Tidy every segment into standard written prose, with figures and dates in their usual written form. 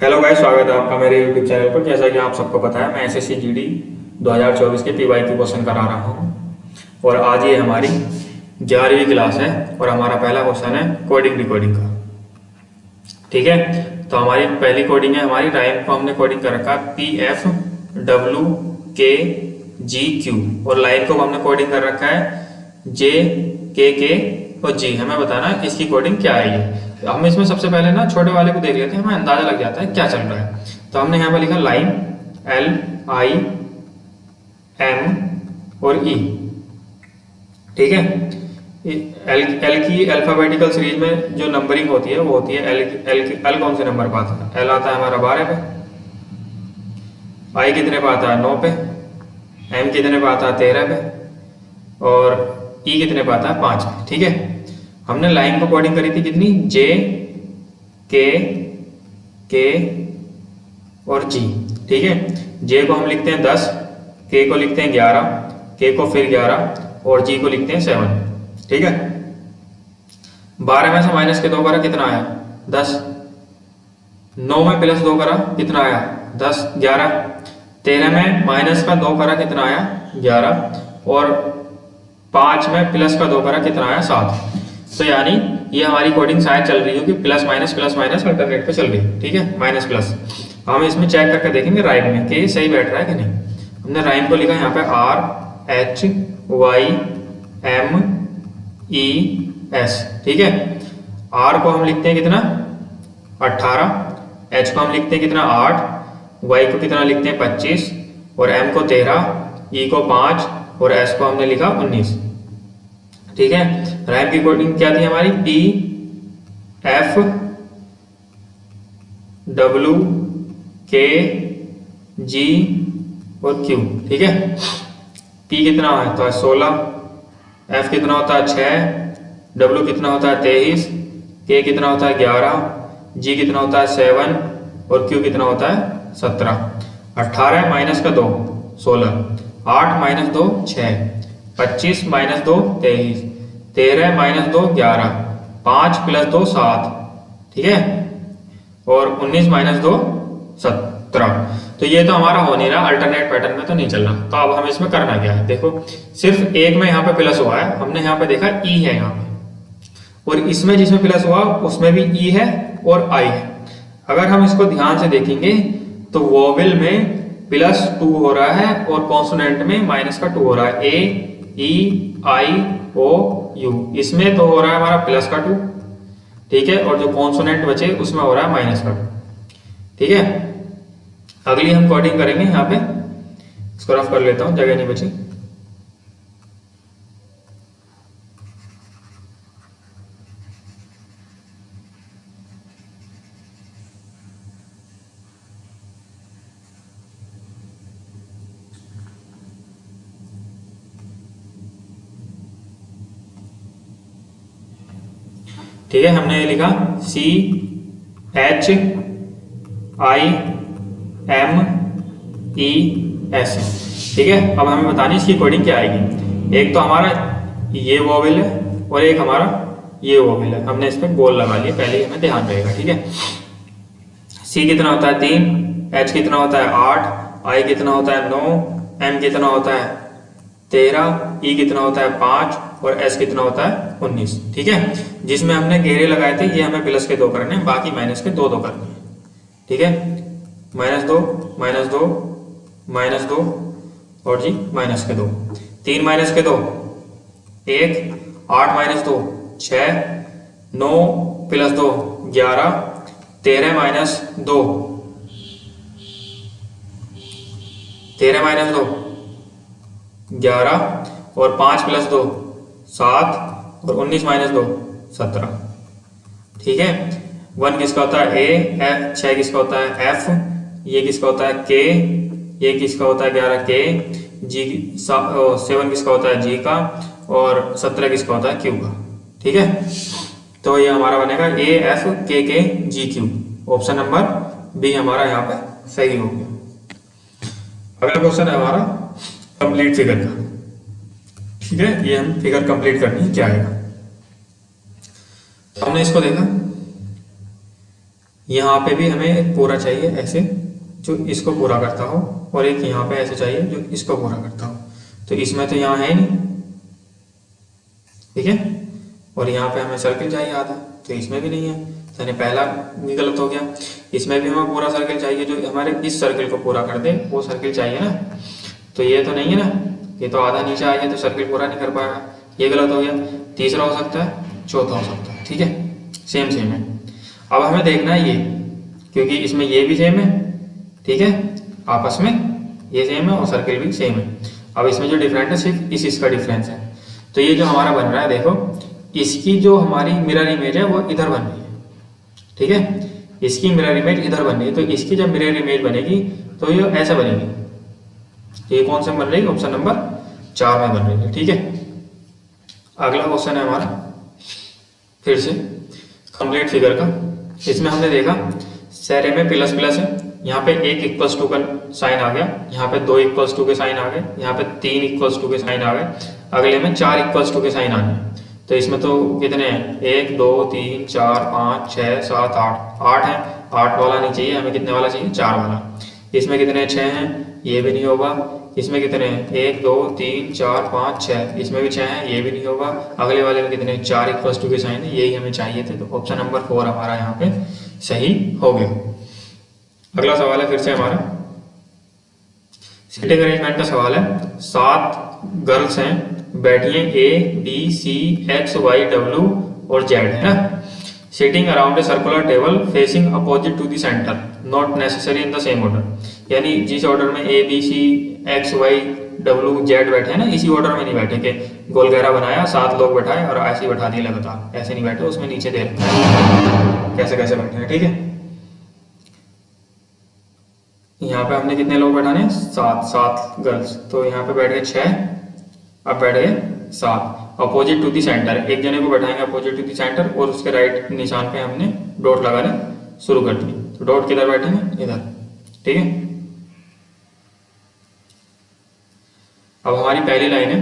Hello guys, स्वागत है आपका मेरे यूट्यूब चैनल पर। जैसा कि आप सबको पता है, मैं एसएससी जीडी 2024 के पीवाईक्यू क्वेश्चन करा रहा हूँ और आज ये हमारी 11वीं क्लास है और हमारा पहला क्वेश्चन है कोडिंग डिकोडिंग का। ठीक है, तो हमारी पहली कोडिंग है, हमारी राइम को हमने कोडिंग कर रखा है PFWKGQ और लाइन को हमने कोडिंग कर रखा है JKK और G। हमें बताना है इसकी कोडिंग क्या है। ये हम इसमें सबसे पहले ना छोटे वाले को देख लेते हैं, हमें अंदाजा लग जाता है क्या चल रहा है। तो हमने यहाँ पर लिखा लाइन LIM और E। ठीक है, एल की अल्फाबेटिकल सीरीज में जो नंबरिंग होती है वो होती है एल कौन से नंबर पर आता है? एल आता है हमारा 12 पे, आई कितने पे आता है? 9 पे, एम कितने पे आता है? 13 पे और ई कितने पे आता है? 5 पे। ठीक है, हमने लाइन को कोडिंग करी थी कितनी? जे के और जी। ठीक है, जे को हम लिखते हैं 10, के को लिखते हैं 11, के को फिर 11 और जी को लिखते हैं 7। ठीक है, 12 में से माइनस के 2 करा कितना आया? 10। 9 में प्लस 2 करा कितना आया? 10। 11। 13 में माइनस का 2 करा कितना आया? 11 और 5 में प्लस का 2 करा कितना आया? 7। तो यानी ये हमारी कोडिंग शायद चल रही होगी प्लस माइनस अल्टरनेट पे चल रही है। ठीक है, माइनस प्लस। हम इसमें चेक करके देखेंगे राइम में कि ये सही बैठ रहा है कि नहीं। हमने राइम को लिखा यहाँ पे RHYMES। ठीक है, आर को हम लिखते हैं कितना? 18, एच को हम लिखते हैं कितना? 8, वाई को कितना लिखते हैं? 25 और एम को 13, ई को 5 और एस को हमने लिखा 19। ठीक है, राइम की कोडिंग क्या थी हमारी? PFWKG और Q। ठीक है, P कितना होता है? 16, F कितना होता है? 6, W कितना होता है? 23, K कितना होता है? 11, G कितना होता है? 7 और Q कितना होता है? 17। 18 माइनस का 2 16, 8 माइनस 2 6, 25 माइनस 2 23, 13 माइनस 2 11, 5 प्लस 2 7। ठीक है, और 19 माइनस 2 17। तो ये तो हमारा हो नहीं रहा, अल्टरनेट पैटर्न में तो नहीं चल रहा। तो अब हम इसमें करना क्या है? देखो, सिर्फ एक में यहाँ पे प्लस हुआ है, हमने यहाँ पे देखा ई है यहाँ पे, और इसमें जिसमें प्लस हुआ उसमें भी ई है और आई है। अगर हम इसको ध्यान से देखेंगे तो वोवेल में +2 हो रहा है और कॉन्सोनेंट में माइनस का 2 हो रहा है। ए ई आई ओ यू, इसमें तो हो रहा है हमारा प्लस का 2। ठीक है, और जो कॉन्सोनेंट बचे उसमें हो रहा है माइनस का 2। ठीक है, अगली हम कोडिंग करेंगे यहाँ पे। इसको रफ कर लेता हूँ, जगह नहीं बची। ठीक है, हमने लिखा CHIMES। ठीक है, अब हमें बतानी इसकी कोडिंग क्या आएगी। एक तो हमारा ये वोवेल है और एक हमारा ये वोवेल है। हमने इसमें गोल लगा लिया, पहले ही हमें ध्यान रहेगा। ठीक है, C कितना होता है? 3, H कितना होता है? 8, I कितना होता है? 9, M कितना होता है? 13, E कितना होता है? 5 और S कितना होता है? 19। ठीक है, जिसमें हमने घेरे लगाए थे ये हमें प्लस के 2 करने हैं, बाकी माइनस के 2 करने हैं। ठीक है, -2 -2 -2 और जी माइनस के 2। 3 माइनस के 2 1, 8 माइनस 2 6, 9 प्लस 2 11, 13 माइनस 2 13 माइनस 2 11 और 5 प्लस 2 7 और 19 माइनस 2 17। ठीक है, 1 किसका होता है? A, F 6 किसका होता है? F, ये किसका होता है? K, ये किसका होता है? 11 K, G 7 किसका होता है? G का और 17 किसका होता है? Q का। ठीक है, तो ये हमारा बनेगा AFKKGQ। ऑप्शन नंबर बी हमारा यहाँ पे सही हो गया। अगला क्वेश्चन है हमारा कंप्लीट फिगर का। ठीक है, ये हम फिगर कंप्लीट करनी है, क्या आएगा। हमने इसको देखा यहाँ पे भी हमें एक पूरा चाहिए ऐसे जो इसको पूरा करता हो, और एक यहाँ पे ऐसे चाहिए जो इसको पूरा करता हो। तो इसमें तो यहाँ है ही नहीं, ठीक है। और यहाँ पे हमें सर्किल चाहिए आधा, तो इसमें भी नहीं है, यानी पहला भी गलत हो गया। इसमें भी हमें पूरा सर्किल चाहिए जो हमारे इस सर्किल को पूरा कर दे, वो सर्किल चाहिए ना। तो ये तो नहीं है ना, ये तो आधा नीचे आ गया तो सर्किल पूरा नहीं कर पाएगा, ये गलत हो गया। तीसरा हो सकता है, चौथा हो सकता है, ठीक है। सेम सेम है। अब हमें देखना है ये, क्योंकि इसमें ये भी सेम है, ठीक है, आपस में ये सेम है और सर्किल भी सेम है। अब इसमें जो डिफरेंट है सिर्फ इसका डिफरेंस है। तो ये जो हमारा बन रहा है देखो, इसकी जो हमारी मिरर इमेज है वो इधर बन रही है, ठीक है। इसकी मिरर इमेज इधर बन रही है, तो इसकी जब मिरर इमेज बनेगी तो ये ऐसा बनेगी। तो ये कौन सा बन रही है? ऑप्शन नंबर 4 में बन रही है, ठीक है। अगला क्वेश्चन है हमारा फिर से कंप्लीट फिगर का। इसमें हमने देखा सारे में प्लस प्लस है, यहाँ पे 1 इक्वल्स टू का साइन आ गया, यहाँ पे 2 इक्वल्स टू के साइन आ गए, यहाँ पे 3 इक्वल्स टू के साइन आ गए, अगले में 4 इक्वल्स टू के साइन आ गए। तो इसमें तो कितने हैं? 1 2 3 4 5 6 7 8, 8 है। 8 वाला नहीं चाहिए हमें, कितने वाला चाहिए? 4 वाला। इसमें कितने 6 हैं? ये भी नहीं होगा। इसमें कितने हैं? 1 2 3 4 5 6, इसमें भी 6 हैं, ये भी नहीं होगा। अगले वाले में कितने? 4 इक्वल्स टू के साइन है, यही हमें चाहिए थे। तो ऑप्शन नंबर 4 हमारा यहाँ पे सही हो गया। अगला सवाल है फिर से हमारा सीटिंग अरेंजमेंट का सवाल है। 7 गर्ल्स हैं, बैठिए A B C X Y W और Z, है ना। Sitting around a circular table facing opposite to the centre, not necessary in the same order. यानी जिस ऑर्डर में A B C X Y W Z बैठे हैं ना, इसी ऑर्डर में नहीं बैठे कि गोल घेरा बनाया 7 लोग बैठाए और ऐसे ही बैठा दिए लगातार, ऐसे नहीं बैठे, उसमें नीचे दे रखा है कैसे कैसे बैठे हैं, ठीक है। यहाँ पे हमने कितने लोग बैठाने? 7 गर्ल्स, तो यहाँ पे बैठ गए 6, अब बैठ गए 7। अपोजिट टू दी सेंटर, एक जने को बैठाएंगे अपोजिट टू दी सेंटर और उसके राइट निशान पे हमने डॉट लगाने शुरू कर दी। तो डॉट किधर बैठेंगे? इधर, ठीक है। अब हमारी पहली लाइन है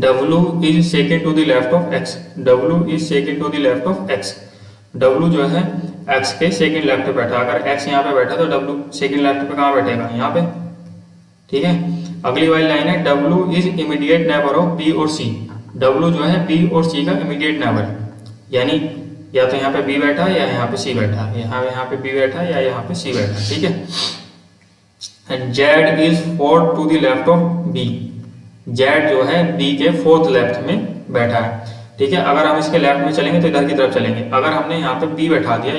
W is second to the left of X, W is second to the left of X। W जो है X के सेकेंड लेफ्ट पे बैठा, अगर X यहाँ पे बैठा तो W सेकेंड लेफ्ट पे कहाँ बैठेगा? यहाँ पे, ठीक है। अगली वाली लाइन है W is immediate neighbor of B और C। W जो है B और C का इमीडिएट नेबर है, यानी या तो यहाँ पे B बैठा है या यहाँ पे C बैठा है, यहाँ पे B बैठा है या यहाँ पे C बैठा है, ठीक है। And Z is fourth to the left of B, Z जो है B के फोर्थ लेफ्ट में बैठा है, ठीक है। अगर हम इसके लेफ्ट में चलेंगे तो इधर की तरफ चलेंगे। अगर हमने यहाँ पे B बैठा दिया,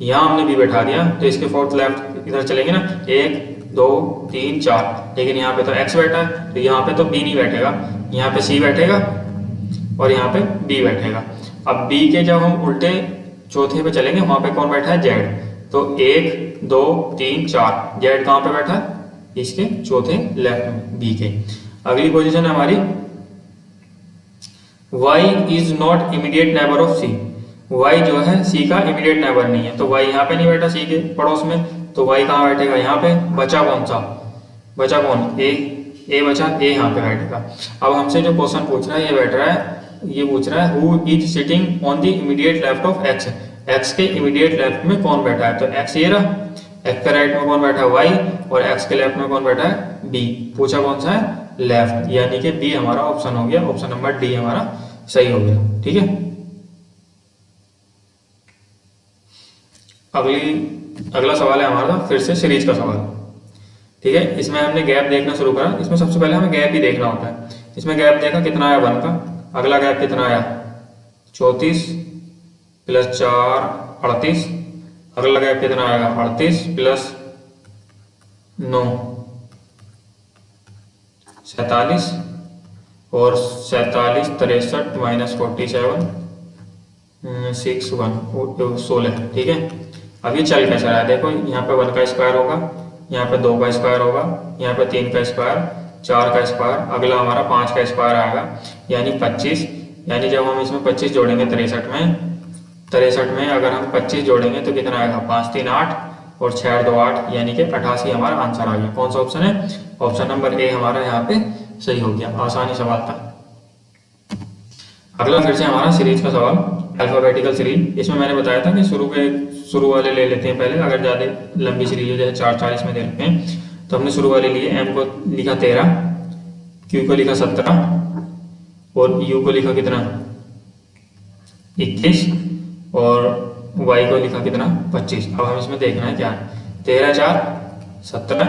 यहाँ हमने B बैठा दिया, तो इसके फोर्थ लेफ्ट इधर चलेंगे ना, 1 2 3 4, लेकिन यहाँ पे तो X बैठा है, तो यहाँ पे तो B नहीं बैठेगा, यहाँ पे C बैठेगा और यहाँ पे B बैठेगा। अब B के जब हम उल्टे चौथे पे चलेंगे, वहां पे कौन बैठा है? Z। तो 1 2 3 4, Z कहाँ पे बैठा है? इसके चौथे लेफ्ट में, B के। अगली पोजीशन है हमारी Y is not immediate neighbor of C। Y जो है C का इमीडिएट नेबर नहीं है, तो Y यहाँ पे नहीं बैठा C के पड़ोस में, तो Y कहाँ बैठेगा? यहाँ पे। बचा कौन सा? बचा कौन? A बचा, A यहाँ पे बैठेगा। अब हमसे जो क्वेश्चन पूछ रहा है ये बैठ रहा है, ये पूछ रहा है who is sitting on the immediate left of X। X के इमीडिएट लेफ्ट में कौन बैठा है? तो X ये रहा, X के राइट में कौन बैठा है? Y, और X के लेफ्ट में कौन बैठा है? B। पूछा कौन सा है? लेफ्ट, यानी कि B हमारा ऑप्शन हो गया, ऑप्शन नंबर D हमारा सही हो गया, ठीक है। अगला सवाल है हमारा फिर से सीरीज का सवाल, ठीक है। इसमें हमने गैप देखना शुरू करा। इसमें सबसे पहले हमें गैप ही देखना होता है। इसमें गैप देखा कितना आया? 1 का। अगला गैप कितना आया? 34 प्लस 4 38। अगला गैप कितना आएगा? 38 प्लस 9 47, और 47 63 माइनस 47 6 1 16, ठीक है। अब ये चल कैसा रहा है? देखो यहाँ पे 1 का स्क्वायर होगा, यहाँ पे 2 का स्क्वायर होगा, यहाँ पे 3 का स्क्वायर, 4 का स्क्वायर, अगला हमारा 5 का स्क्वायर आएगा, यानी 25। यानी जब हम इसमें 25 जोड़ेंगे 63 में अगर हम 25 जोड़ेंगे तो कितना आएगा? 5 3 8 और 6 2 8, यानी कि 88 हमारा आंसर आ गया। कौन सा ऑप्शन है? ऑप्शन नंबर ए हमारा यहाँ पे सही हो गया। आसानी सवाल था। अगला फिर से हमारा सीरीज का सवाल अल्फाबेटिकल सीरीज। इसमें मैंने बताया था कि शुरू वाले ले लेते हैं पहले, अगर ज़्यादा लंबी सीरीज है जैसे 440 में दे रखते हैं तो हमने शुरू वाले लिए। एम को लिखा 13, क्यू को लिखा 17 और यू को लिखा कितना 21 और वाई को लिखा कितना 25। अब हम इसमें देखना है क्या है। 13 4 17,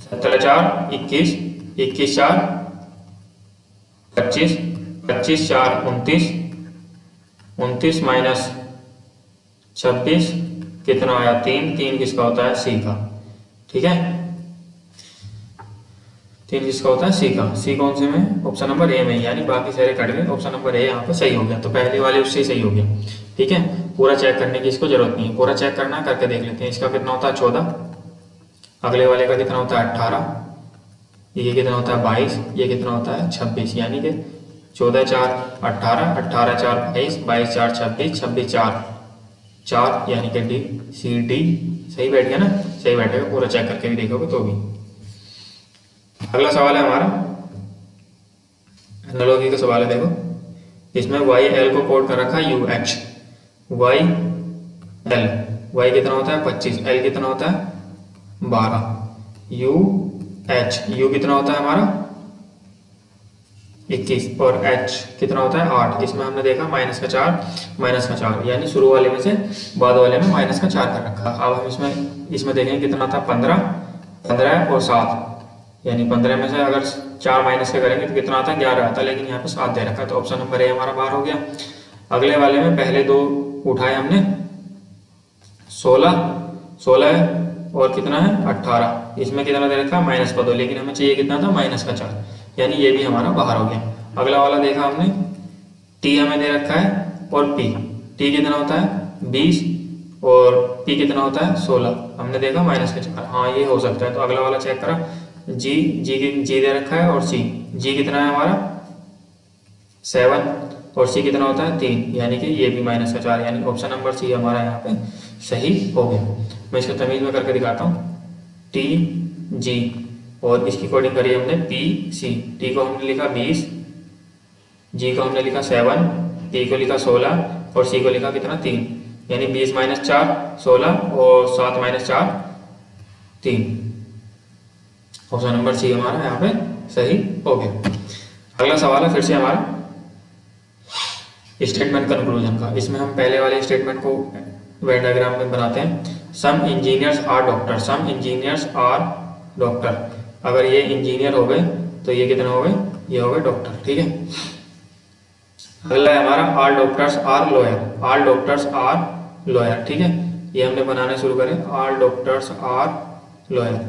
17 4 21, 21 4 25, 25 4 29, 29 माइनस 26 कितना आया 3, 3 किसका होता है सी का। ठीक है, 3 किसका होता है सी का। सी कौन से में, ऑप्शन नंबर ए में, यानी बाकी सारे कट गए, ऑप्शन नंबर ए यहाँ पे सही हो गया। तो पहले वाले उससे ही सही हो गया। ठीक है, पूरा चेक करने की इसको जरूरत नहीं है, पूरा चेक करना है करके देख लेते हैं। इसका कितना होता है 14, अगले वाले का कितना होता है 18, ये कितना होता है 22, ये कितना होता है 26, यानी कि 14 4 18, 18 4 22, 22 4 26, 26 4 4, यानी कि डी सी डी सही बैठ गया ना, सही बैठेगा। पूरा चेक करके भी देखोगे तो भी। अगला सवाल है हमारा एनालॉजी का सवाल है। देखो इसमें वाई एल को कोड कर रखा है U H, Y L, Y कितना होता है 25, एल कितना होता है 12, यू एच, यू कितना होता है हमारा 21 और एच कितना होता है 8। इसमें हमने देखा माइनस का 4, यानी शुरू वाले में से बाद वाले में माइनस का 4 कर रखा। अब हम इसमें देखेंगे कितना था 15, 15 और 7, यानी 15 में से अगर 4 माइनस के करेंगे तो कितना आता है 11 आता है, लेकिन यहाँ पे 7 दे रखा है। तो ऑप्शन नंबर ए हमारा बाहर हो गया। अगले वाले में पहले दो उठाए हमने 16 है और कितना है 18, इसमें कितना दे रखा है माइनस का 2, लेकिन हमें चाहिए कितना था माइनस का 4, यानी ये भी हमारा बाहर हो गया। अगला वाला देखा हमने टी हमें दे रखा है और पी, टी कितना होता है 20 और पी कितना होता है 16, हमने देखा माइनस का 4। हाँ ये हो सकता है। तो अगला वाला चेक करा, जी दे रखा है और सी, जी कितना है हमारा 7 और सी कितना होता है 3, यानी कि ये भी माइनस का 4, यानी ऑप्शन नंबर सी हमारा यहाँ पे सही हो गया। मैं इसको तमीज में करके दिखाता हूँ। टी जी और इसकी कोडिंग करी हमने पी सी। टी को हमने लिखा 20, जी को हमने लिखा 7, पी को लिखा 16 और सी को लिखा कितना 3, यानी 20 माइनस 4 16 और 7 माइनस 4 3। ऑप्शन नंबर सी हमारा यहाँ पे सही हो गया। अगला सवाल है फिर से हमारा स्टेटमेंट कंक्लूजन का। इसमें हम पहले वाले स्टेटमेंट को वेन डायग्राम में बनाते हैं। Some engineers are doctor, some engineers are doctor, अगर ये इंजीनियर हो गए तो ये कितने हो गए, ये हो गए डॉक्टर। ठीक है, अगला है हमारा all doctors are lawyer, all doctors are lawyer. ठीक है, ये हमने बनाने शुरू करें, ऑल डॉक्टर्स आर लॉयर।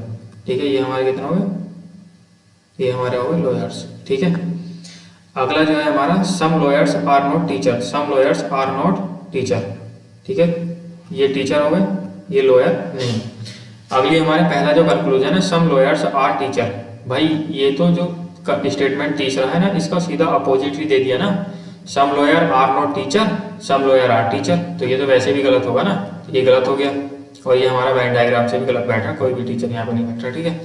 ठीक है, ये हमारे कितना हो गए, ये हमारे हो गए लॉयर्स। ठीक है, अगला जो है हमारा some lawyers are not teacher, some lawyers are not teacher. ठीक है, ये टीचर हो गए, ये लॉयर नहीं। अगली हमारे पहला जो कंक्लूजन है सम लॉयर्स आर टीचर, भाई ये तो जो स्टेटमेंट तीसरा है ना इसका सीधा अपोजिट ही दे दिया ना, some lawyer are not teacher, some lawyer are teacher, तो ये तो वैसे भी गलत होगा ना, तो ये गलत हो गया। और ये हमारा वेन डायग्राम से भी गलत बैठा, कोई भी टीचर यहाँ पर नहीं बैठ रहा। ठीक है,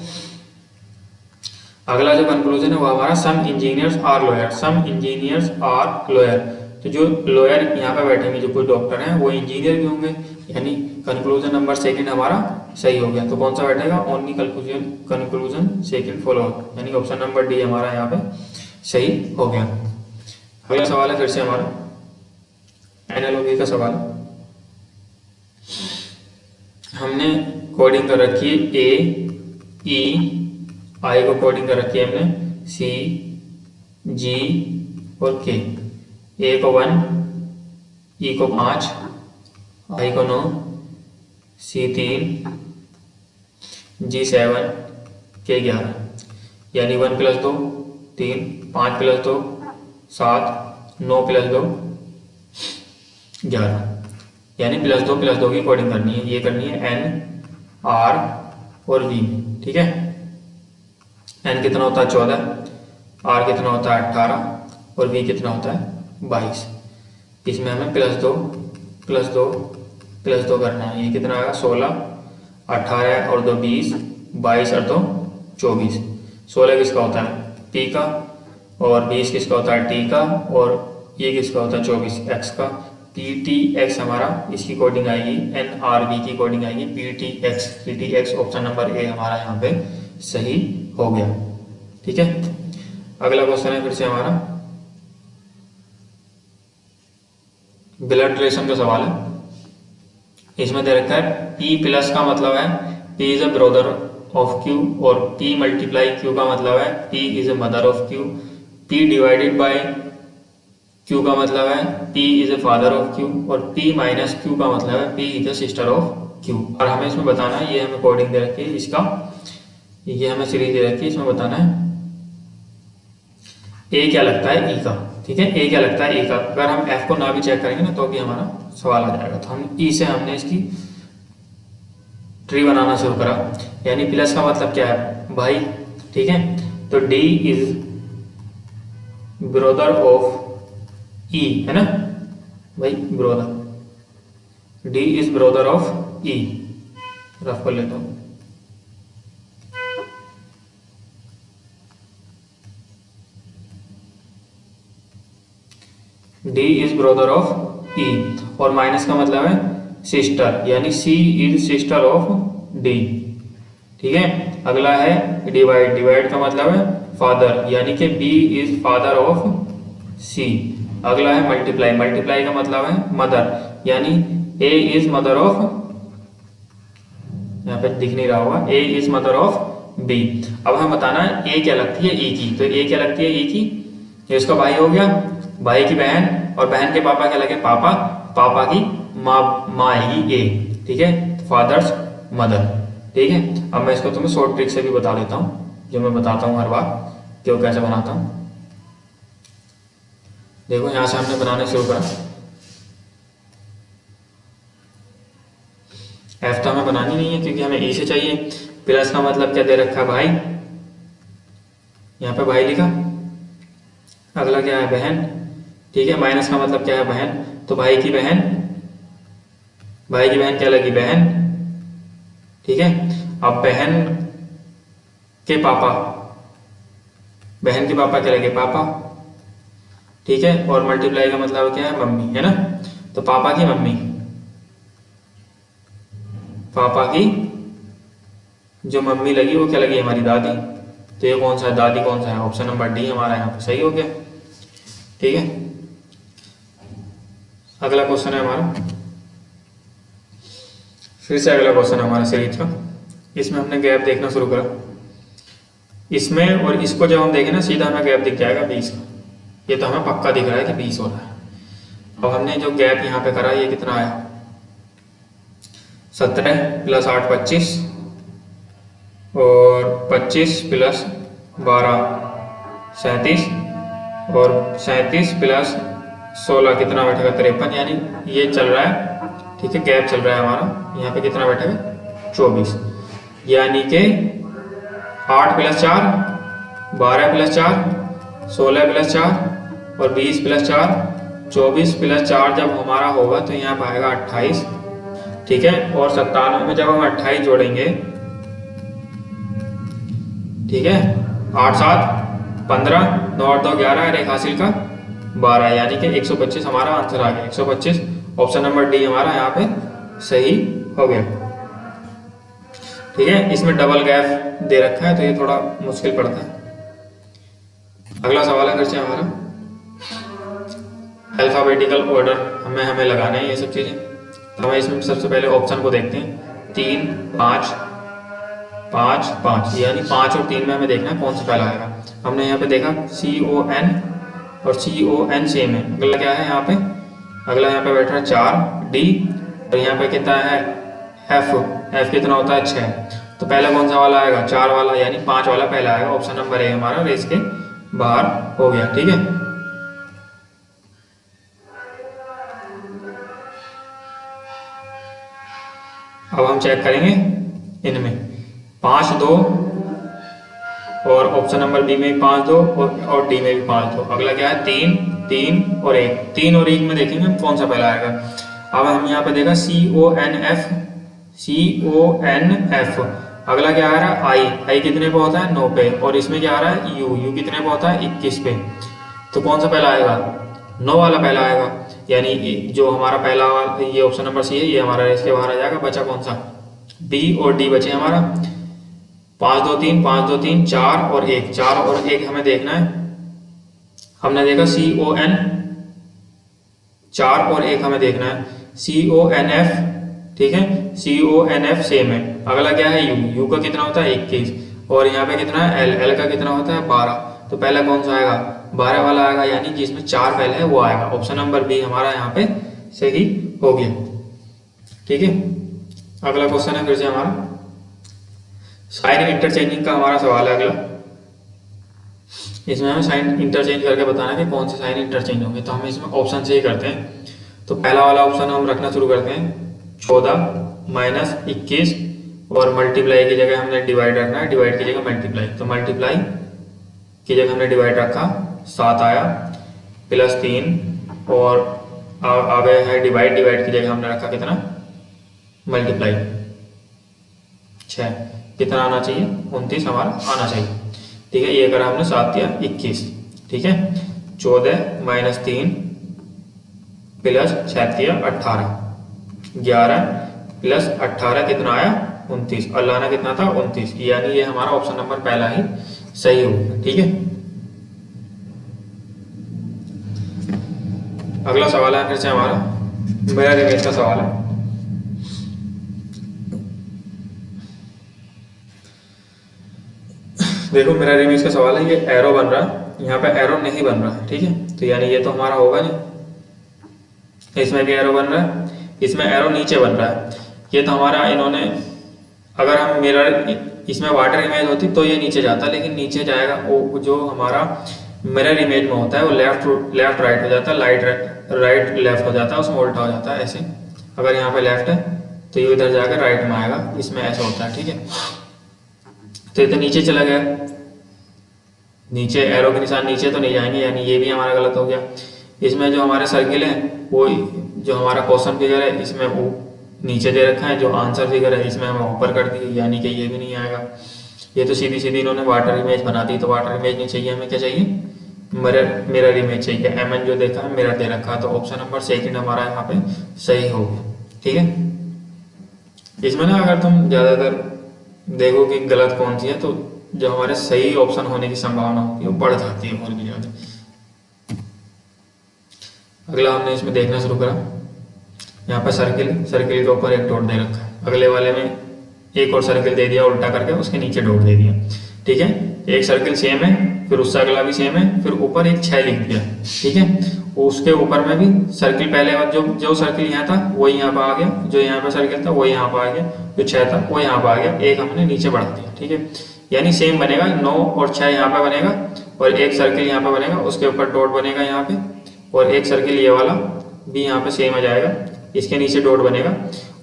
अगला जो कंक्लूजन है वो हमारा some engineers are lawyer, some engineers are lawyer, तो जो लॉयर यहाँ पे बैठेंगे जो कोई डॉक्टर हैं वो इंजीनियर भी होंगे, यानी कंक्लूजन नंबर सेकंड हमारा सही हो गया। तो कौन सा बैठेगा, ओनली कंक्लूजन सेकंड फॉलो, यानी ऑप्शन नंबर डी हमारा यहाँ पे सही हो गया। अगला सवाल है फिर से हमारा एनालॉजी का सवाल। हमने कोडिंग कर रखी है ए ई आई को कोडिंग कर रखी है हमने सी जी और के, ए को 1, ई को 5, आई को 9, सी 3, जी 7, के 11, यानी 1 + 2 3, 5 + 2 7, 9 + 2 11, यानी +2 + 2 की कोडिंग करनी है। ये करनी है एन आर और वी। ठीक है, एन कितना होता है 14, आर कितना होता है 18 और वी कितना होता है 22। इसमें हमें +2 + 2 + 2 करना है। ये कितना आएगा 16, 18 और 2 20, 22 और 2 24। 16 किसका होता है पी का और 20 किसका होता है टी का और ये किसका होता है 24 एक्स का। पी टी एक्स हमारा इसकी कोडिंग आएगी, एन आर बी की कोडिंग आएगी P T x. P T x option number A हमारा यहाँ पे सही हो गया। ठीक है, अगला क्वेश्चन है फिर से हमारा ब्लड रिलेशन का सवाल है। इसमें दे रखा है P प्लस का मतलब है P is a brother of Q, और P मल्टीप्लाई Q का मतलब है P is a mother of Q। P divided by Q का मतलब है P is a father of Q, और P माइनस Q का मतलब है P is a sister of Q। और हमें इसमें बताना है, ये हमें कोडिंग दे रखी है इसका, ये हमें सीरीज दे रखी है, इसमें बताना है A क्या लगता है E का। ठीक है, A क्या लगता है E का। अगर हम F को ना भी चेक करेंगे ना तो भी हमारा सवाल आ जाएगा। तो हम E से हमने इसकी ट्री बनाना शुरू करा, यानी प्लस का मतलब क्या है भाई। ठीक है, तो D is brother of E है ना भाई, brother, D is brother of E। Rough कर लेता हूं, D is brother of E, और माइनस का मतलब है सिस्टर, यानी C is sister of D। ठीक है, अगला है डिवाइड, डिवाइड का मतलब है फादर, यानी कि B is father of C। अगला है मल्टीप्लाई, मल्टीप्लाई का मतलब है मदर, यानी A इज मदर ऑफ, यहाँ पे दिख नहीं रहा होगा, A is mother of B। अब हमें बताना है A क्या लगती है E की। तो A क्या लगती है E की, ये इसका भाई हो गया, भाई की बहन, और बहन के पापा क्या लगे पापा, पापा की माँ आएगी ए। ठीक है, फादर्स मदर। ठीक है, अब मैं इसको तुम्हें शॉर्ट ट्रिक से भी बता देता हूँ, जो मैं बताता हूँ हर बार कि वो कैसे बनाता हूँ। देखो यहाँ से हमने बनाने शुरू करा, एफ तो हमें बनानी नहीं है क्योंकि हमें ए से चाहिए। प्लस का मतलब क्या दे रखा है भाई, यहाँ पे भाई लिखा। अगला क्या है बहन। ठीक है, माइनस का मतलब क्या है बहन, तो भाई की बहन, भाई की बहन क्या लगी बहन। ठीक है, अब बहन के पापा, बहन के पापा क्या लगे पापा। ठीक है, और मल्टीप्लाई का मतलब क्या है मम्मी, है ना, तो पापा की मम्मी, पापा की जो मम्मी लगी वो क्या लगी हमारी दादी। तो ये कौन सा है दादी, कौन सा है, ऑप्शन नंबर डी हमारा यहाँ पे सही हो गया। ठीक है, अगला क्वेश्चन है हमारा, फिर से अगला क्वेश्चन हमारा सीरीज का। इसमें हमने गैप देखना शुरू करा, इसमें और इसको जब हम देखें ना सीधा हमें गैप दिख जाएगा 20 का। ये तो हमें पक्का दिख रहा है कि 20 हो रहा है। अब हमने जो गैप यहाँ पे करा ये कितना आया, 17 प्लस 8 25, और 25 प्लस 12 37, और 37 प्लस 16 कितना बैठेगा 53, यानी ये चल रहा है। ठीक है, गैप चल रहा है हमारा, यहाँ पे कितना बैठेगा 24, यानी कि 8 प्लस 4 12 प्लस 4 16 प्लस 4 और 20 प्लस 4 24 प्लस 4 जब हमारा होगा तो यहाँ पर आएगा 28। ठीक है, और 97 में जब हम 28 जोड़ेंगे, ठीक है, 8 7 15 9 8 2 11, एक हासिल का 12, यानी कि 125 हमारा आंसर आ गया। 125 ऑप्शन नंबर डी हमारा यहाँ पे सही हो गया। ठीक है, इसमें डबल गैप दे रखा है तो ये थोड़ा मुश्किल पड़ता है। अगला सवाल है फिर से हमारा, अल्फाबेटिकल ऑर्डर हमें लगाना है ये सब चीजें। तो हमें इसमें सबसे पहले ऑप्शन को देखते हैं, 3 5 5 5, यानी 5 और 3 में हमें देखना है कौन सा पहला आएगा। हमने यहाँ पे देखा CON और CON सेम है। अगला क्या है यहाँ पे, अगला यहाँ पे बैठ रहा है 4 D, और यहाँ पे कितना है F कितना होता है 6। तो पहला कौन सा वाला आएगा 4 वाला, यानी 5 वाला पहला आएगा। ऑप्शन नंबर ए हमारा रेस के बाहर हो गया। ठीक है, अब हम चेक करेंगे इनमें 5 2, और ऑप्शन नंबर बी में 5 2 और डी में भी 5 2। अगला क्या है 3 3 और 1, 3 और 1 में देखेंगे हम कौन सा पहला आएगा। अब हम यहाँ पे देखा CONF। अगला क्या आ रहा है I कितने पे होता है 9 पे, और इसमें क्या आ रहा है U कितने पे होता है 21 पे। तो कौन सा पहला आएगा 9 वाला पहला आएगा, यानी जो हमारा पहला वाला ये ऑप्शन नंबर सी है ये हमारा रेस के बाहर आ जाएगा। बचा कौन सा, बी और डी बचे हमारा। 5 2 3 5 2 3 4 और 1, 4 और 1 हमें देखना है। हमने देखा CON, 4 और 1 हमें देखना है CONF, ठीक है, CONF सेम है। अगला क्या है U का कितना होता है 21, और यहाँ पे कितना है L का कितना होता है 12। तो पहला कौन सा आएगा 12 वाला आएगा, यानी जिसमें 4 पहले है वो आएगा। ऑप्शन नंबर बी हमारा यहाँ पे सही हो गया। ठीक है, अगला क्वेश्चन है फिर से हमारा साइन इंटरचेंजिंग का हमारा सवाल है अगला। इसमें हमें साइन इंटरचेंज करके बताना है कि कौन से साइन इंटरचेंज होंगे। तो हम इसमें ऑप्शन से ही करते हैं। तो पहला वाला ऑप्शन हम रखना शुरू करते हैं 14 - 21, और मल्टीप्लाई की जगह हमने डिवाइड रखना है, डिवाइड की जगह मल्टीप्लाई। तो मल्टीप्लाई की जगह हमने डिवाइड रखा, 7 आया, +3 और आ गया है डिवाइड, डिवाइड की जगह हमने रखा कितना मल्टीप्लाई 6। कितना आना चाहिए 29 हमारा आना चाहिए। ठीक है, ये करा हमने 7 या 21। ठीक है, 14 - 3 + 6 या 18, 11 + 18 कितना आया 29, और लाना कितना था 29, यानी ये हमारा ऑप्शन नंबर पहला ही सही हो गया। ठीक है, अगला सवाल है फिर से हमारा मिरर इमेज का सवाल है। देखो मिरर इमेज का सवाल है, ये एरो बन रहा है, यहाँ पे एरो नहीं बन रहा है। ठीक है, तो यानी ये तो हमारा होगा नहीं। इसमें भी एरो बन रहा है, इसमें एरो नीचे बन रहा है। ये तो हमारा इन्होंने, अगर हम मिरर इसमें वाटर इमेज होती तो ये नीचे जाता, लेकिन नीचे जाएगा वो जो हमारा मिरर इमेज में होता है वो लेफ्ट राइट हो जाता है, राइट लेफ्ट हो जाता है, उसमें उल्टा हो जाता है ऐसे। अगर यहाँ पे लेफ्ट है तो ये इधर जाकर राइट में आएगा, इसमें ऐसा होता है। ठीक है, तो ये तो नीचे चला गया, नीचे एरो के निशान नीचे तो नहीं जाएंगे, यानी ये भी हमारा गलत हो गया। इसमें जो हमारे सर्किल है वो जो हमारा क्वेश्चन फिगर है इसमें वो नीचे दे रखा है, जो आंसर फिगर है इसमें हम ऊपर कर दिए, यानी कि ये भी नहीं आएगा। ये तो सीधी सीधी इन्होंने वाटर इमेज बना दी, तो वाटर इमेज नहीं चाहिए, हमें क्या चाहिए मिरर इमेज चाहिए। MN जो देखा है मिरर दे रखा है, तो ऑप्शन नंबर सेकंड हमारा यहाँ पे सही हो गया। ठीक है, इसमें ना अगर तुम ज़्यादातर देखो कि गलत कौन सी है, तो जो हमारे सही ऑप्शन होने की संभावना होती है वो बढ़ जाती है और भी ज़्यादा। अगला हमने इसमें देखना शुरू करा, यहाँ पर सर्किल के ऊपर एक डॉट दे रखा है, अगले वाले में एक और सर्किल दे दिया उल्टा करके, उसके नीचे डॉट दे दिया। ठीक है, एक सर्किल सेम है, फिर उससे अगला भी सेम है, फिर ऊपर एक 6 लिख दिया। ठीक है, उसके ऊपर में भी सर्किल पहले जो सर्किल यहाँ था वो यहाँ पर आ गया, जो यहाँ पे सर्किल था वो यहाँ पर आ गया, जो 6 था वो यहाँ पर आ गया, एक हमने नीचे बढ़ा दिया। ठीक है, यानी सेम बनेगा, 9 और 6 यहाँ पे बनेगा, और एक सर्किल यहाँ पे बनेगा, उसके ऊपर डॉट बनेगा यहाँ पे, और एक सर्किल ये वाला भी यहाँ पे सेम आ जाएगा, इसके नीचे डॉट बनेगा,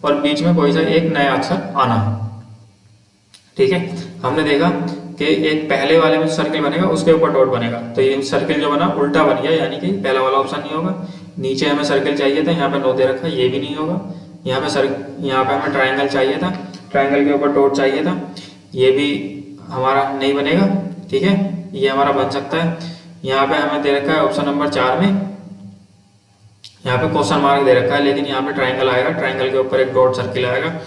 और बीच में कोई सा एक नया अक्षर आना है। ठीक है, हमने देखा कि एक पहले वाले में सर्किल बनेगा उसके ऊपर डॉट बनेगा, तो ये सर्किल जो बना उल्टा बन गया, यानी कि पहला वाला ऑप्शन नहीं होगा। नीचे हमें सर्किल चाहिए था, यहाँ पे 9 दे रखा है, ये भी नहीं होगा। यहाँ पे हमें ट्राइंगल चाहिए था, ट्राइंगल के ऊपर डॉट चाहिए था, ये भी हमारा नहीं बनेगा। ठीक है, ये हमारा बन सकता है। यहाँ पे हमें दे रखा है ऑप्शन नंबर 4 में, यहाँ पे क्वेश्चन मार्क दे रखा है, लेकिन यहाँ पे ट्राइंगल आएगा, ट्राइंगल के ऊपर एक डॉट सर्किल आएगा।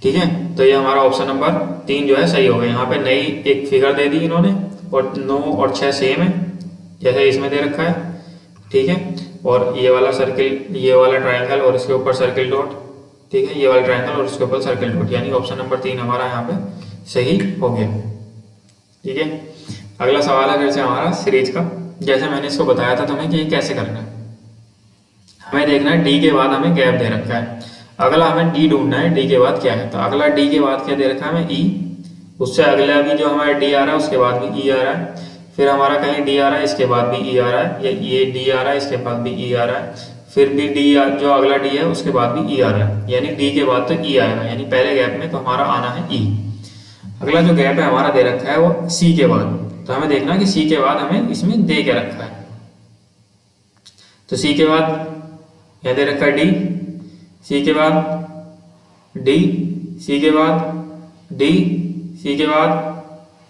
ठीक है, तो ये हमारा ऑप्शन नंबर 3 जो है सही हो गया। यहाँ पे नई एक फिगर दे दी इन्होंने, और 9 और 6 सेम है जैसे इसमें दे रखा है। ठीक है, और ये वाला सर्किल, ये वाला ट्राइंगल और इसके ऊपर सर्किल डॉट। ठीक है, ये वाला ट्राइंगल और इसके ऊपर सर्किल डॉट, यानी ऑप्शन नंबर 3 हमारा यहाँ पे सही हो गया। ठीक है, अगला सवाल है फिर से हमारा सीरीज का। जैसे मैंने इसको बताया था तुम्हें कि ये कैसे करना है, हमें देखना है डी के बाद हमें गैप दे रखा है, अगला हमें डी ढूंढना है, डी के बाद क्या है। तो अगला डी के बाद क्या दे रखा है हमें ई, उससे अगला भी जो हमारा डी आ रहा है उसके बाद भी ई आ रहा है, फिर हमारा कहीं डी आ रहा है इसके बाद भी ई आ रहा है, ये डी आ रहा है इसके बाद भी ई आ रहा है, फिर भी डी जो अगला डी है उसके बाद भी ई आ रहा है, यानी डी के बाद तो ई आएगा, यानी पहले गैप में तो हमारा आना है ई। अगला जो गैप है हमारा दे रखा है वो सी के बाद, तो हमें देखना है कि सी के बाद हमें इसमें दे के रखा है। तो सी के बाद यहाँ दे रखा है डी, सी के बाद डी, सी के बाद डी, सी के बाद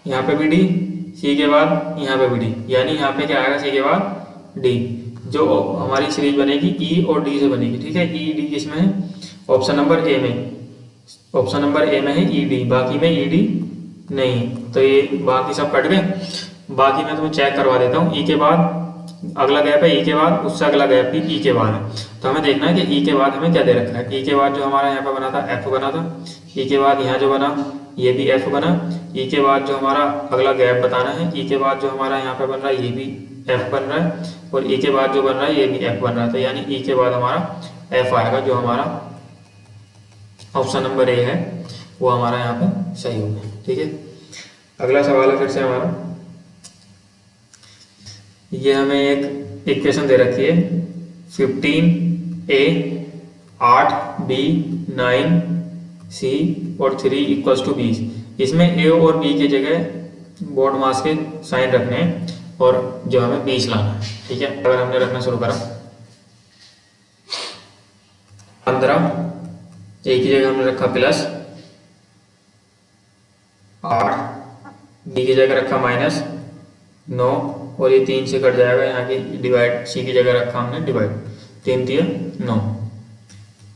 यहाँ पे भी डी, सी के बाद यहाँ पे भी डी, यानी यहाँ पे क्या आएगा सी के बाद डी। जो हमारी सीरीज बनेगी ई और डी से बनेगी, ठीक है। ई डी किसमें है? ऑप्शन नंबर ए में, ऑप्शन नंबर ए में है ई डी, बाकी में ई डी नहीं। तो ये बाकी सब कट गए। बाकी मैं तुम्हें चेक करवा देता हूँ। ई के बाद अगला गैप है, ई के बाद उससे अगला गैप भी ई के बाद है। तो हमें देखना है कि ई के बाद हमें क्या दे रखा है। ई के बाद जो हमारा यहाँ पे बना था एफ बना था, ई के बाद यहाँ जो बना ये भी एफ बना, ई के बाद जो हमारा अगला गैप बताना है, ई के बाद जो हमारा यहाँ पे बन रहा है ये भी एफ बन रहा है, और ई के बाद जो बन रहा है ये भी एफ बन रहा है। तो यानी ई के बाद हमारा एफ आएगा, जो हमारा ऑप्शन नंबर ए है वो हमारा यहाँ पे सही हो गया, ठीक है। अगला सवाल है फिर से हमारा, ये हमें एक इक्वेशन दे रखी है 15a 8b 9c और 3 इक्वल्स टू 20। इसमें a और b की जगह बोर्ड मास के साइन रखने हैं और जो हमें 20 लाना है, ठीक है। अगर हमने रखना शुरू करा 15, a की जगह हमने रखा प्लस 8, b की जगह रखा -9 और ये 3 से कट जाएगा, यहाँ की डिवाइड सी की जगह रखा हमने डिवाइड, 3 3 9,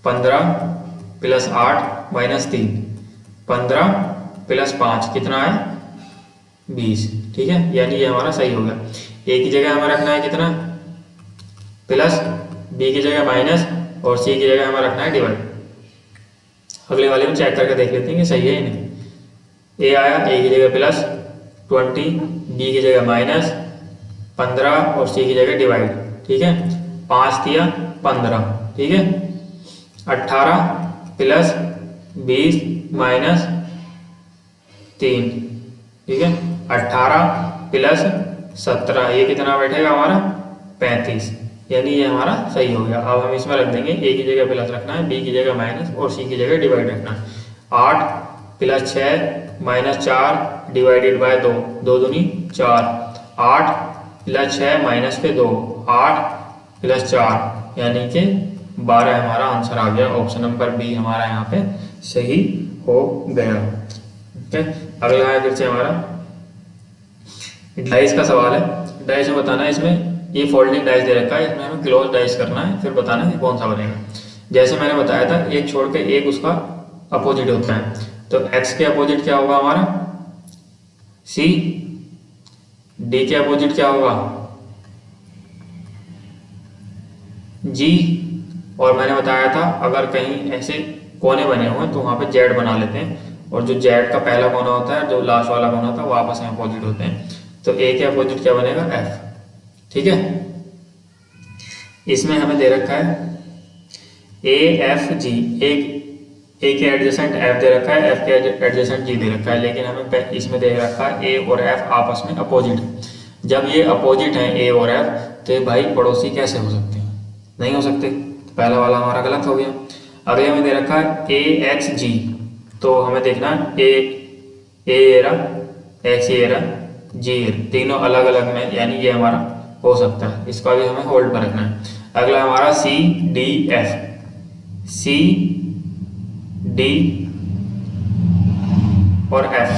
15 + 8 - 3, 15 + 5 कितना है 20, ठीक है। यानी ये हमारा सही हो गया। ए की जगह हमें रखना है कितना प्लस, बी की जगह माइनस और सी की जगह हमें रखना है डिवाइड। अगले वाले में चेक करके देख लेते हैं कि सही है या नहीं। ए आया, ए की जगह प्लस 20, बी की जगह माइनस 15 और सी की जगह डिवाइड, ठीक है। 5 दिया 15, ठीक है। 18 + 20 - 3, ठीक है। 18 + 17 ये कितना बैठेगा हमारा 35, यानी ये हमारा सही हो गया। अब हम इसमें रख देंगे ए की जगह प्लस रखना है, बी की जगह माइनस और सी की जगह डिवाइड रखना है। 8 + 6 - 4 डिवाइडेड बाय 2, 2 दूनी 4, 8 + 6 माइनस के 2, 8 + 4 यानी कि 12 हमारा आंसर आ गया। ऑप्शन नंबर बी हमारा यहाँ पे सही हो गया, ठीक है। अगला है फिर से हमारा डाइस का सवाल है। डाइस में बताना है, इसमें ये फोल्डिंग डाइस दे रखा है, इसमें हमें क्लोज डाइस करना है, फिर बताना है कि कौन सा बनेगा। जैसे मैंने बताया था एक छोड़ के एक उसका अपोजिट होता है, तो एक्स के अपोजिट क्या होगा हमारा सी, डी के अपोजिट क्या होगा जी, और मैंने बताया था अगर कहीं ऐसे कोने बने हुए हैं तो वहां पे जेड बना लेते हैं, और जो जेड का पहला कोना होता है जो लास्ट वाला कोना होता है वो आपस में अपोजिट होते हैं। तो ए के अपोजिट क्या बनेगा एफ, ठीक है। इसमें हमें दे रखा है ए एफ जी, एक ए के एडजेसेंट एफ दे रखा है, एफ के एडजेसेंट जी दे रखा है, लेकिन हमें इसमें दे रखा है ए और एफ आपस में अपोजिट है। जब ये अपोजिट है ए और एफ तो भाई पड़ोसी कैसे हो सकते हैं, नहीं हो सकते, तो पहला वाला हमारा गलत हो गया। अगले में दे रखा है ए एक्स जी, तो हमें देखना है ए एरा एक्स एरा जी एरा, तीनों अलग अलग में, यानी ये हमारा हो सकता है, इसका भी हमें होल्ड पर रखना है। अगला हमारा C D F, C D और एफ,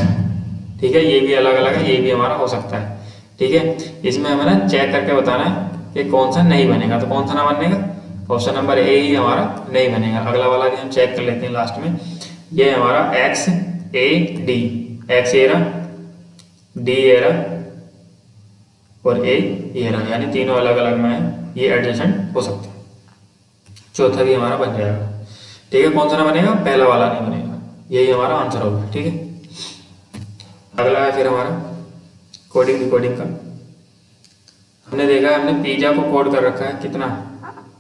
ठीक है, ये भी अलग अलग है, ये भी हमारा हो सकता है, ठीक है। इसमें हमें ना चेक करके बताना है कि कौन सा नहीं बनेगा, तो कौन सा ना बनेगा ऑप्शन नंबर ए ही हमारा नहीं बनेगा। अगला वाला भी हम चेक कर लेते हैं लास्ट में। ये हमारा x A D, x era D era और ए एरा, यानी तीनों अलग अलग में है, ये एडजेसेंट हो सकते हैं। चौथा भी हमारा बन जाएगा, ठीक है। कौन सा ना बनेगा, पहला वाला नहीं बनेगा, यही हमारा आंसर होगा, ठीक है। अगला है फिर हमारा कोडिंग डिकोडिंग का। हमने देखा है, हमने पिज्जा को कोड कर रखा है कितना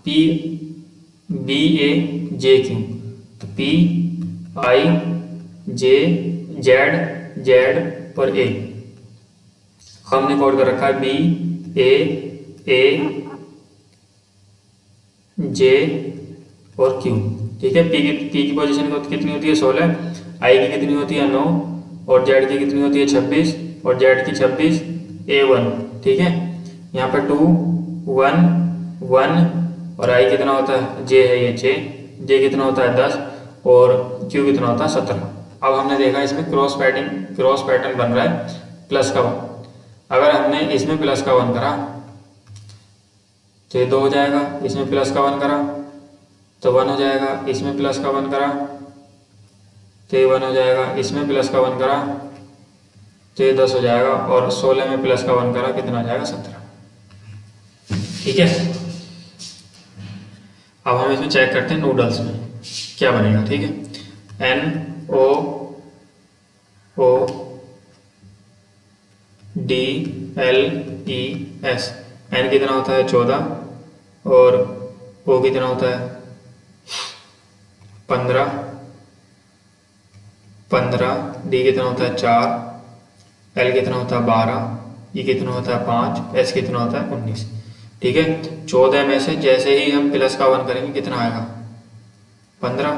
पी बी ए जे क्यू, तो P I J Z Z और ए हमने कोड कर रखा है बी ए जे और क्यू, ठीक है। पी की पोजीशन कितनी होती है 16, आई की कितनी होती है 9 और जेड की कितनी होती है 26 और जेड की 26 A1, ठीक है। यहाँ पर 2 1 1 और आई कितना होता है जे है ये जे कितना होता है 10 और क्यू कितना होता है 17। अब हमने देखा इसमें क्रॉस पैटर्न बन रहा है प्लस का 1। अगर हमने इसमें प्लस का 1 करा तो ये 2 हो जाएगा, इसमें प्लस का 1 करा तो 1 हो जाएगा, इसमें प्लस का 1 करा तो ये 1 हो जाएगा, इसमें प्लस का 1 करा तो ये 10 हो जाएगा, और 16 में प्लस का 1 करा कितना हो जाएगा 17। ठीक है, अब हम इसमें चेक करते हैं नूडल्स में क्या बनेगा। ठीक है, NOODLES, N कितना होता है 14 और O कितना होता है 15, D कितना होता है 4, L कितना होता है 12, E कितना होता है 5, S कितना होता है 19। ठीक है, 14 में से जैसे ही हम प्लस का 1 करेंगे कितना आएगा 15।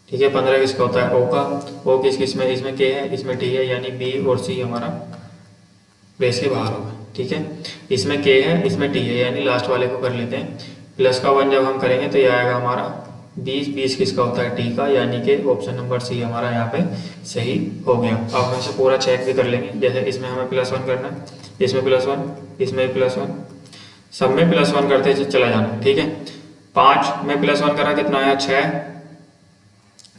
ठीक है, 15 किसका होता है O का, O किस में, इसमें K है, इसमें T है, यानी B और C हमारा बेस के बाहर होगा। ठीक है, इसमें K है, इसमें T है, यानी लास्ट वाले को कर लेते हैं। प्लस का 1 जब हम करेंगे तो ये आएगा हमारा 20 किसका होता है T का, यानी कि ऑप्शन नंबर C हमारा यहाँ पे सही हो गया। अब हम इसे पूरा चेक भी कर लेंगे, जैसे इसमें हमें +1 करना है, इसमें +1, इसमें +1, सब में +1 करते चला जाना। ठीक है, 5 में +1 करा कितना आया 6,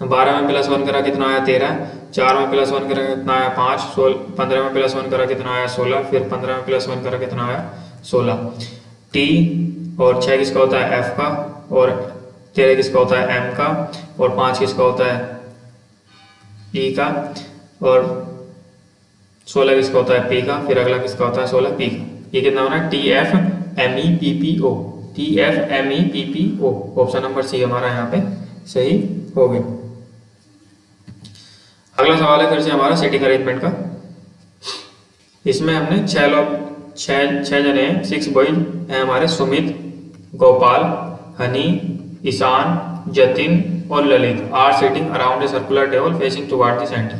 12 में +1 करा कितना आया 13, 4 में +1 करा कितना आया 5, 15 में +1 करा कितना आया 16, फिर 15 में +1 करा कितना आया 16। T और 6 किसका होता है F का, और 13 किसका होता है M का, और 5 किसका होता है E का, और 16 किसका होता है P का, फिर अगला किसका होता है 16 P का। ये कितना होना है TFMEPPO, TFMEPPO, option number C हमारा यहाँ पे सही हो गया। अगला सवाल है फिर से हमारा सेटिंग अरेंजमेंट का। इसमें हमने 6 जने हैं, 6 बॉयज हैं हमारे, सुमित, गोपाल, हनी, ईशान, जतिन और Lalit are sitting around a circular table facing toward the centre.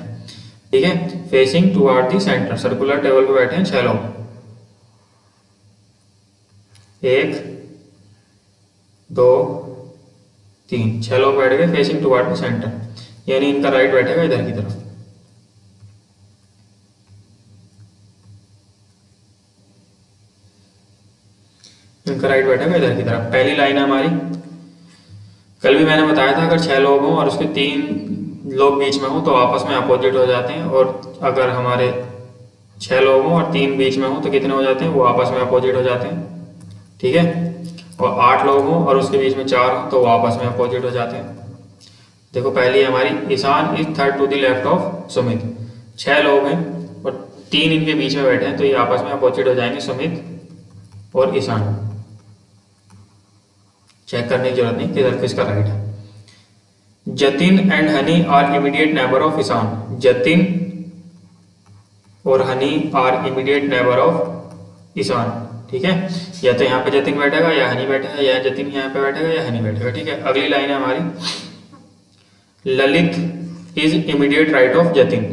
ठीक है, facing toward the centre, circular table पे बैठे हैं 6 लोग, 1 2 3, 6 लोग बैठ गए फेसिंग टुवर्ड द सेंटर, यानी इनका राइट बैठेगा इधर की तरफ। इनका राइट बैठेगा इधर की तरफ। पहली लाइन है हमारी, कल भी मैंने बताया था अगर 6 लोग हों और उसके 3 लोग बीच में हो तो आपस में अपोजिट हो जाते हैं, और अगर हमारे 6 लोग हों और 3 बीच में हो तो कितने हो जाते हैं, वो आपस में अपोजिट हो जाते हैं। ठीक है, और 8 लोग हों और उसके बीच में 4 हो तो वो आपस में अपोजिट हो जाते हैं। देखो पहली हमारी, Ishaan is third to the left of Sumit, 6 लोग हैं और 3 इनके बीच में बैठे हैं तो ये आपस में अपोजिट हो जाएंगे, सुमित और ईशान। चेक करने की जरूरत नहीं किधर किसका राइट है। Jatin and Honey are immediate neighbor of Ishaan, Jatin और Honey are immediate neighbor of Ishaan. ठीक है, या तो यहाँ पे जतिन बैठेगा या हनी बैठेगा, या जतिन यहाँ पे बैठेगा या हनी बैठेगा। ठीक है, अगली लाइन है हमारी, Lalit is immediate right of Jatin,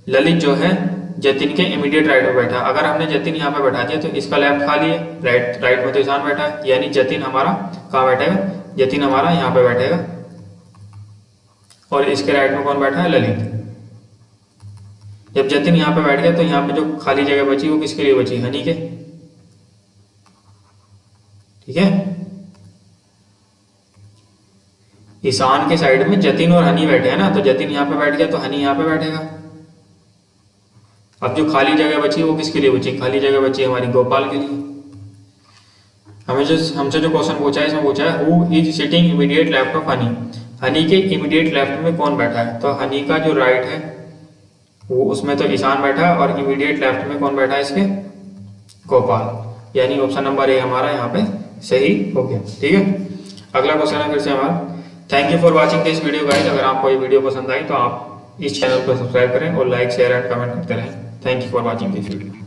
Lalit जो है जतिन के इमीडिएट राइट में बैठा। अगर हमने जतिन यहाँ पे बैठा दिया तो इसका लेफ्ट खाली है, राइट में तो ईशान बैठा है, यानी जतिन हमारा कहाँ बैठेगा, जतिन हमारा यहाँ पे बैठेगा, और इसके राइट में कौन बैठा है ललित। जब जतिन यहाँ पे बैठ गया तो यहाँ पे जो खाली जगह बची वो किसके लिए बची, हनी के। ठीक है, ईशान के साइड में जतिन और हनी बैठे हैं ना, तो जतिन यहाँ पे बैठ गया तो हनी यहाँ पे बैठेगा। अब जो खाली जगह बची वो किसके लिए बची, खाली जगह बची हमारी गोपाल के लिए। हमसे जो क्वेश्चन पूछा है इसमें पूछा है who is sitting immediate left of honey, Honey के इमीडिएट लेफ्ट में कौन बैठा है, तो हनी का जो राइट है वो उसमें तो ईशान बैठा है, और इमीडिएट लेफ्ट में कौन बैठा है इसके, गोपाल, यानी ऑप्शन नंबर ए हमारा यहाँ पे सही हो गया। ठीक है, अगला क्वेश्चन है फिर से हमारा। Thank you for watching this video guys. अगर आपको ये वीडियो पसंद आई तो आप इस चैनल को सब्सक्राइब करें और लाइक शेयर एंड कमेंट करते रहें। Thank you for watching this video.